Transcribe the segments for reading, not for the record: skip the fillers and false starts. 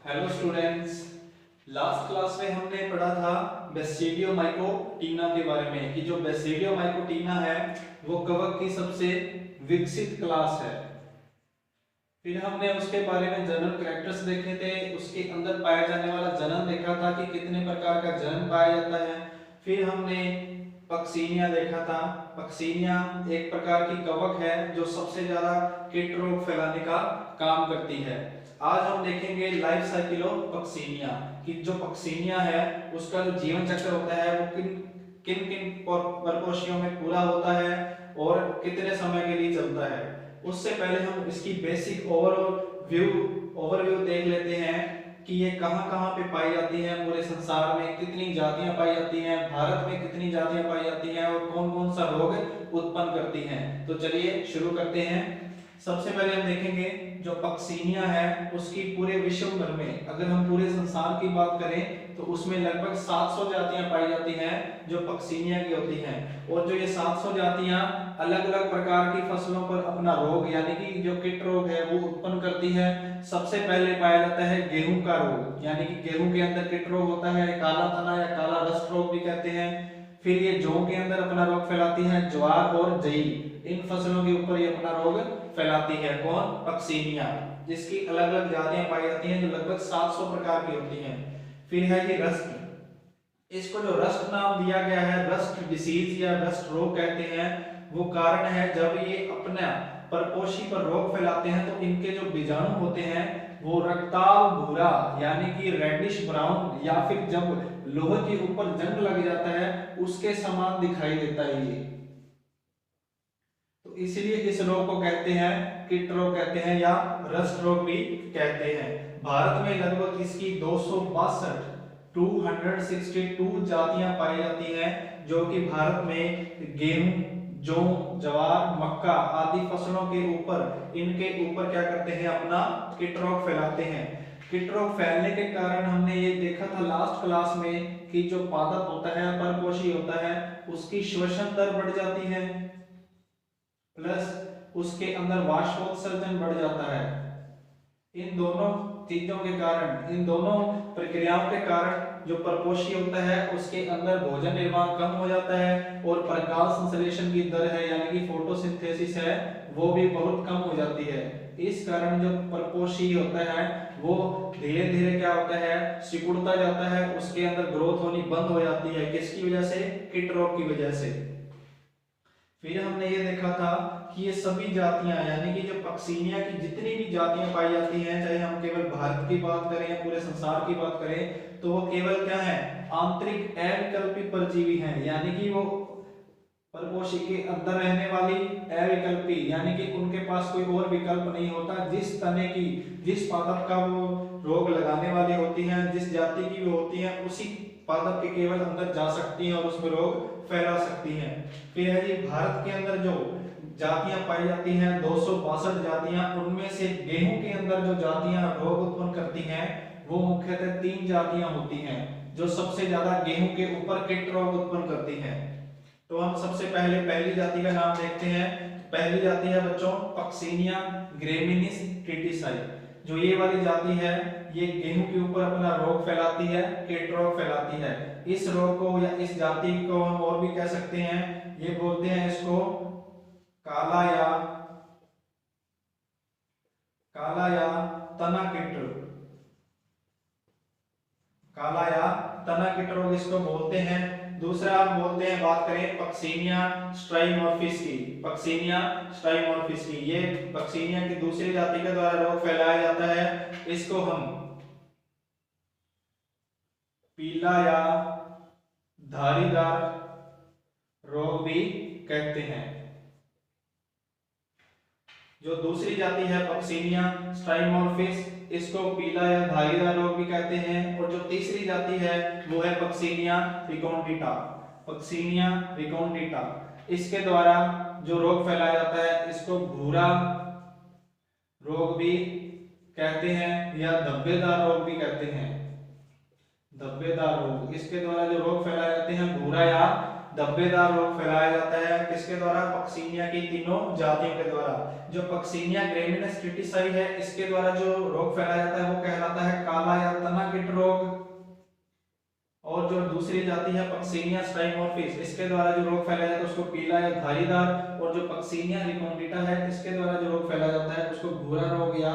Hello students. Last class में हमने पढ़ा था बेसिडियोमाइकोटिना के बारे में कि जो बेसिडियोमाइकोटिना है वो कवक की सबसे विकसित क्लास है। फिर हमने उसके बारे में जनरल कैरेक्टर्स देखे थे, उसके अंदर पाया जाने वाला जनन देखा था कि कितने प्रकार का जनन पाया जाता है। फिर हमने पक्सीनिया देखा था। पक्सीनिया एक प्रकार की कवक है जो सबसे ज्यादा कीट रोग फैलाने का काम करती है। आज हम देखेंगे लाइफ साइकिल ऑफ पक्सीनिया कि जो पक्सीनिया है उसका जो जीवन चक्र होता है वो किन किन किन परपोषियों में पूरा होता है और कितने समय के लिए चलता है। उससे पहले हम इसकी बेसिक ओवरव्यू देख लेते हैं कि ये कहाँ कहाँ पे पाई जाती है, पूरे संसार में कितनी जातियां पाई जाती हैं, भारत में कितनी जातियां पाई जाती हैं और कौन कौन सा रोग उत्पन्न करती हैं। तो चलिए शुरू करते हैं। सबसे पहले हम देखेंगे जो पक्सीनिया है उसकी पूरे विश्व भर में अगर हम पूरे संसार की बात करें तो उसमें लगभग 700 जातियां पाई जाती हैं जो पक्सीनिया की होती हैं। और जो ये 700 जातियां अलग अलग प्रकार की फसलों पर अपना रोग यानी कि जो कीट रोग है वो उत्पन्न करती है। सबसे पहले पाया जाता है गेहूं का रोग, यानी कि गेहूं के अंदर कीट रोग होता है, काला तना या काला रस्ट रोग भी कहते हैं। फिर ये जौ के अंदर अपना रोग फैलाती है, ज्वार और जई इन फसलों के ऊपर ये अपना रोग फैलाती है। कौन? पक्सीनिया, जिसकी अलग अलग जातियां पाई जाती हैं जो लगभग 700 प्रकार की होती हैं। फिर है ये रस्ट, इसको जो रस्ट नाम दिया गया है, रस्ट डिसीज या रस्ट रोग कहते हैं। वो कारण है जब ये अपना परपोषी पर रोग फैलाते हैं तो इनके जो बीजाणु होते हैं वो रक्ताभ भूरा यानी कि रेडिश ब्राउन या फिर जब लोहे के ऊपर जंग लग जाता है उसके समान दिखाई देता है ये। तो इसलिए इस रोग को कहते हैं कीट रोग कहते हैं या रस्ट रोग भी कहते हैं। भारत में लगभग इसकी 262 जातियां पाई जाती हैं जो कि भारत में गेहूं, जौ, ज्वार, मक्का आदि फसलों के ऊपर इनके ऊपर क्या करते हैं, अपना कीट रोग फैलाते हैं। कीट रोग फैलने के कारण हमने ये देखा था लास्ट क्लास में कि जो पादप होता है, परपोषी होता है, उसकी श्वसन दर बढ़ जाती है प्लस उसके अंदर वाष्पोत्सर्जन बढ़ जाता है। इन दोनों चीजों के कारण, इन दोनों प्रक्रियाओं के कारण जो परपोषी होता है उसके अंदर भोजन निर्माण कम हो जाता है और प्रकाश संश्लेषण की दर है यानी कि फोटोसिंथेसिस है वो भी बहुत कम हो जाती है। इस कारण जो परपोषी होता है वो धीरे धीरे क्या होता है, सिकुड़ता जाता है, उसके अंदर ग्रोथ होनी बंद हो जाती है। किसकी वजह से? कीट रोग की वजह से। फिर हमने ये देखा था कि ये सभी जातियां यानी कि जो पक्सीनिया की जितनी भी जातियां पाई जाती हैं, चाहे हम केवल भारत की बात करें या पूरे संसार की बात करें, तो वो केवल क्या है, आंतरिक अविकल्पी परजीवी हैं। यानी कि वो परपोषी के अंदर रहने वाली अविकल्पी यानी कि उनके पास कोई और विकल्प नहीं होता। जिस तने की, जिस पादप का वो रोग लगाने वाली होती हैं, जिस जाति की वो होती हैं, उसी पादप के केवल अंदर जा सकती हैं और उसमें रोग फैला सकती हैं। फिर है जी भारत के अंदर जो जातियां पाई जाती हैं 262 जातियां, उनमें से गेहूं के अंदर जो जातियां रोग उत्पन्न करती हैं वो मुख्यतः 3 जातियां होती हैं जो सबसे ज्यादा गेहूं के ऊपर कीट रोग उत्पन्न करती हैं। तो हम सबसे पहले पहली जाति का नाम देखते हैं। पहली जाति है बच्चों पक्सीनिया ग्रेमिनिस ट्रिटिसाई। जो ये वाली जाति है ये गेहूं के ऊपर अपना रोग फैलाती है, कीट रोग फैलाती है। इस रोग को या इस जाति को हम और भी कह सकते हैं, ये बोलते हैं इसको काला या तना कीट, काला या तना कीट रोग इसको बोलते हैं। दूसरा हम बोलते हैं, बात करें पक्सीनिया स्ट्राइमोर्फिस की, पक्सीनिया स्ट्राइमोर्फिस की, ये पक्सीनिया की दूसरी जाति के द्वारा रोग फैलाया जाता है। इसको हम पीला या धारीदार रोग भी कहते हैं। जो दूसरी जाति है पक्सीनिया स्ट्राइमोर्फिस, इसको पीला या धारीदार रोग भी कहते हैं। और जो तीसरी जाति है वो है पक्सीनिया रिकोन्डिटा, पक्सीनिया रिकोन्डिटा। इसके द्वारा जो रोग फैलाया जाता है इसको भूरा रोग भी कहते हैं या धब्बेदार रोग भी कहते हैं, धब्बेदार रोग। इसके द्वारा जो रोग फैलाए जाते हैं भूरा या धब्बेदार रोग फैलाया जाता है किसके द्वारा? पक्सीनिया की तीनों जातियों के द्वारा। जो पक्सीनिया ग्रेमिनेस ट्रिटिसाई है इसके द्वारा जो रोग फैलाया जाता है वो कहलाता है काला या तना कीट रोग। और जो दूसरी जाति है पक्सीनिया स्टाइमोर्फिस, इसके द्वारा जो रोग फैलाया जाता है उसको पीला या धारीदार। और जो पक्सीनिया रिकॉन्डिटा है इसके द्वारा जो रोग फैलाया जाता है उसको भूरा रोग या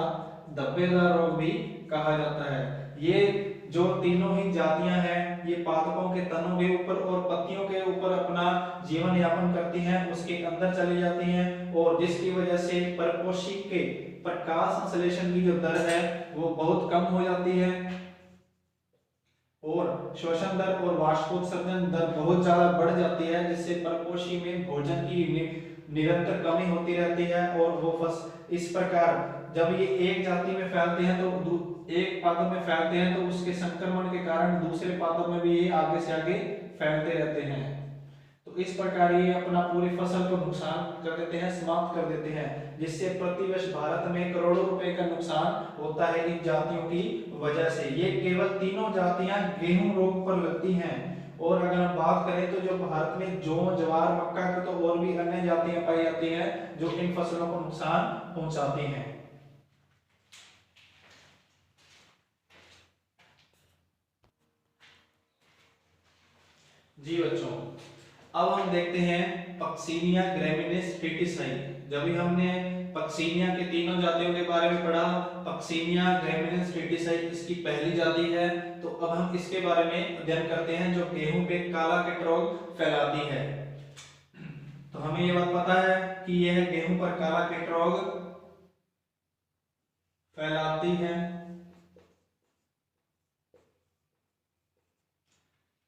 धब्बेदार रोग भी कहा जाता है। ये जो तीनों ही जातियां हैं ये पादपों के तनों के ऊपर और पत्तियों के ऊपर अपना जीवन यापन करती हैं, उसके अंदर चली जाती हैं, और जिसकी वजह से परपोषी के प्रकाश संश्लेषण की जो दर है वो बहुत कम हो जाती है और श्वसन दर और वाष्पोत्सर्जन दर बहुत ज्यादा बढ़ जाती है, जिससे परपोषी में भोजन की निरंतर कमी होती रहती है। और वो इस प्रकार जब ये एक जाति में फैलते हैं तो एक पादप में फैलते हैं तो उसके संक्रमण के कारण दूसरे पादप में भी ये आगे से आगे फैलते रहते हैं। तो इस प्रकार ये अपना पूरी फसल को नुकसान कर देते हैं, समाप्त कर देते हैं, जिससे प्रतिवर्ष भारत में करोड़ों रुपए का नुकसान होता है इन जातियों की वजह से। ये केवल तीनों जातियां गेहूं रोग पर लगती हैं। और अगर हम बात करें तो जो भारत में जौ, ज्वार, मक्का की तो और भी अन्य जातियां पाई जाती हैं जो इन फसलों को नुकसान पहुंचाती हैं। जी बच्चों, अब हम देखते हैं पक्सीनिया ग्रेमिनेस ट्रिटिसाई। जब भी हमने पक्सीनिया के तीनों जातियों के बारे में पढ़ा, पक्सीनिया ग्रेमिनेस ट्रिटिसाई इसकी पहली जाति है। तो अब हम इसके बारे में अध्ययन करते हैं जो गेहूं पे काला कीट रोग फैलाती है। तो हमें ये बात पता है कि यह गेहूं पर काला कीट रोग फैलाती है।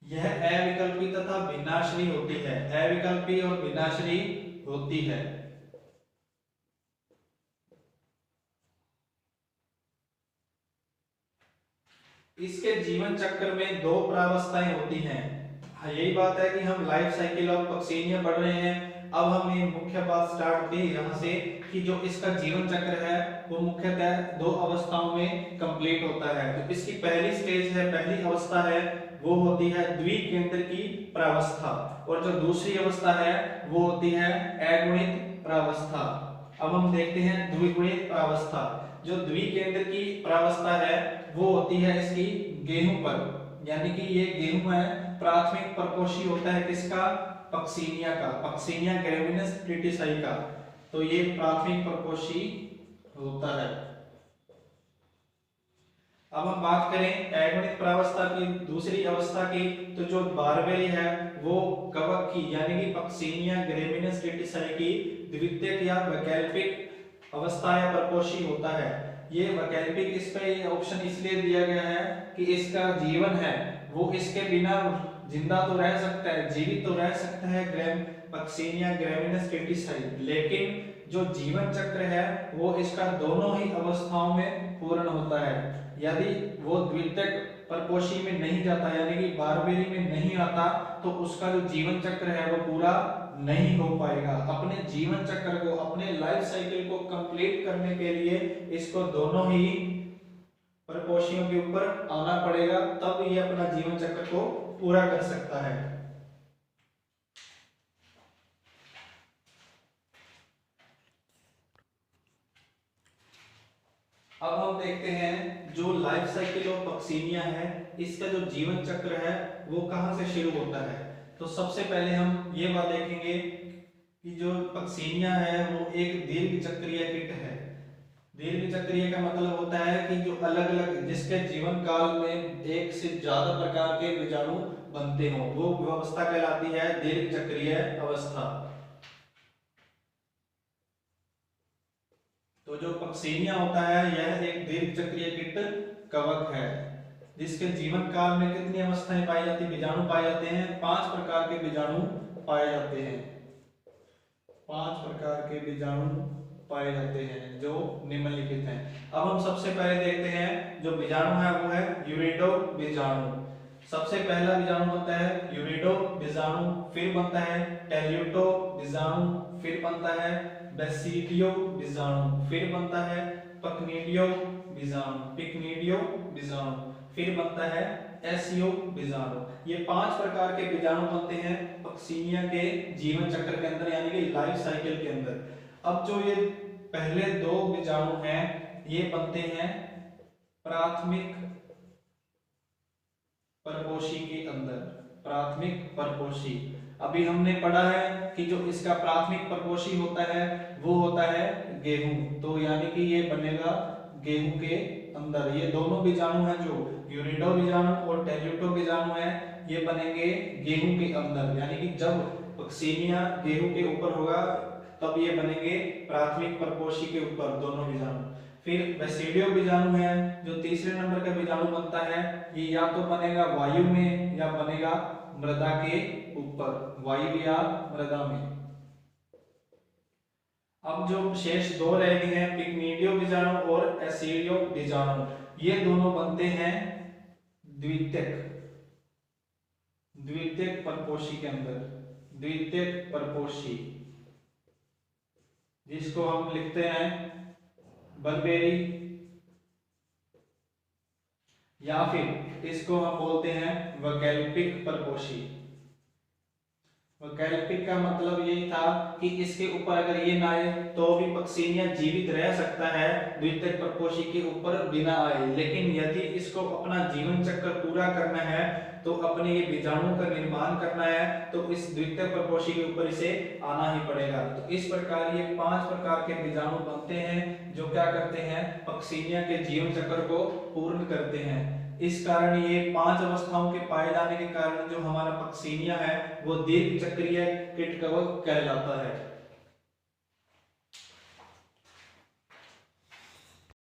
यह अविकल्पी तथा विनाशरी होती है, अविकल्पी और विनाशरी होती है। इसके जीवन चक्र में दो प्रावस्थाएं होती हैं। यही बात है कि हम लाइफ साइकिल ऑफ पक्सीनिया पढ़ रहे हैं। अब हमें मुख्य बात स्टार्ट होती है यहाँ से कि जो इसका जीवन चक्र है वो मुख्यतः दो अवस्थाओं में कंप्लीट होता है। तो इसकी पहली स्टेज है, पहली अवस्था है वो होती है द्विकेंद्र की प्रावस्था, और जो दूसरी अवस्था है वो होती है अगुणित प्रावस्था। अब हम देखते हैं द्विगुणित प्रावस्था। जो द्विकेंद्र की प्रावस्था है वो होती है इसकी गेहूं पर, यानी कि ये गेहूं है, प्राथमिक परपोषी होता है किसका? पक्सीनिया का, पक्सीनिया ग्रेमिनेस ट्रिटिसाई का। तो ये प्राथमिक परपोषी होता है। अब हम बात करें अगुणित प्रावस्था की, दूसरी अवस्था की, तो जो बारबेरी है वो कवक की यानी कि पक्सीनिया ग्रेमिनेस ट्रिटिसाई की द्वितीयक या वैकल्पिक अवस्था या परपोषी होता है। ये वैकल्पिक, इस पे ये ऑप्शन इसलिए दिया गया है कि इसका जीवन है वो इसके बिना जिंदा तो रह सकता है, जीवित तो रह सकता है पक्सीनिया ग्रेमिनेस ट्रिटिसाई, लेकिन जो जीवन चक्र है वो इसका दोनों ही अवस्थाओं में पूर्ण होता है। यदि वो द्वितीयक परपोषी में नहीं जाता यानी कि बारबेरी में नहीं आता तो उसका जो जीवन चक्र है वो पूरा नहीं हो पाएगा। अपने जीवन चक्र को, अपने लाइफ साइकिल को कंप्लीट करने के लिए इसको दोनों ही परपोषियों के ऊपर आना पड़ेगा, तब ये अपना जीवन चक्र को पूरा कर सकता है। अब हम देखते हैं जो लाइफ साइकिल ऑफ पक्सीनिया है इसका जो जीवन चक्र है वो कहां से शुरू होता है। तो सबसे पहले हम ये बात देखेंगे कि जो पक्सीनिया है वो एक दीर्घ चक्रीय कीट है। दीर्घ चक्रीय का मतलब होता है कि जो अलग अलग, जिसके जीवन काल में एक से ज्यादा प्रकार के बीजाणु बनते हो, वो अवस्था कहलाती है दीर्घ चक्रीय अवस्था। तो जो पक्सीनिया होता है यह एक दीर्घ चक्रीय कीट कवक है, जिसके जीवन काल में कितनी अवस्थाएं पाई जाती, बीजाणु पाए जाते हैं? 5 प्रकार के बीजाणु पाए जाते हैं। 5 प्रकार के बीजाणु पाए जाते हैं जो निम्नलिखित हैं। अब हम सबसे पहले देखते हैं जो बीजाणु है वो है यूरिडो बीजाणु। सबसे पहला बीजाणु होता है यूरिडो बीजाणु, फिर बनता है टेल्यूटो बीजाणु, फिर बनता है बेसिडियो बीजाणु, फिर बनता है पक्निडियो बीजाणु, पिक्निडियो बीजाणु, फिर बनता है एसयू बीजाणु। ये 5 प्रकार के बीजाणु बनते हैं पक्सीनिया के जीवन चक्र के अंदर, यानी कि लाइफ साइकिल के अंदर। अब जो ये पहले 2 बीजाणु हैं ये बनते हैं प्राथमिक परपोषी के अंदर। प्राथमिक परपोषी, अभी हमने पढ़ा है कि जो इसका प्राथमिक परपोषी होता है वो होता है गेहूं, तो यानी कि ये बनेगा गेहूं के अंदर। ये दोनों बीजाणु हैं जो यूरिडो बीजाणु और टेल्यूटो बीजाणु हैं, ये बनेंगे गेहूं के अंदर, यानी कि जब पक्सीनिया गेहूं के ऊपर होगा तब ये बनेंगे प्राथमिक परपोषी के ऊपर दोनों बीजाणु। फिर बेसिडियो बीजाणु है जो तीसरे नंबर का बीजाणु बनता है, ये या तो बनेगा वायु में या बनेगा मृदा के ऊपर, वायु या मृदा में। अब जो शेष 2 रह गए हैं पिगमीडियो बीजाणु और एसिडियो बीजाणु, ये दोनों बनते हैं द्वितीयक परपोषी के अंदर। द्वितीयक परपोषी जिसको हम लिखते हैं बलबेरी, या फिर इसको हम बोलते हैं वैकल्पिक परपोषी। वैकल्पिक का मतलब यही था कि इसके ऊपर अगर ये ना आए तो भी पक्सीनिया जीवित रह सकता है द्वितीयक परपोषी के ऊपर बिना आए, लेकिन यदि इसको अपना जीवन चक्र पूरा करना है तो अपने ये बीजाणु का निर्माण करना है तो इस द्वितीयक परपोषी के ऊपर इसे आना ही पड़ेगा। तो इस प्रकार ये 5 प्रकार के बीजाणु बनते हैं जो क्या करते हैं पक्सीनिया के जीवन चक्र को पूर्ण करते हैं। इस कारण ये 5 अवस्थाओं के पाए जाने के कारण जो हमारा पक्सीनिया है वो दीर्घ चक्रीय कीट कवक कहलाता है।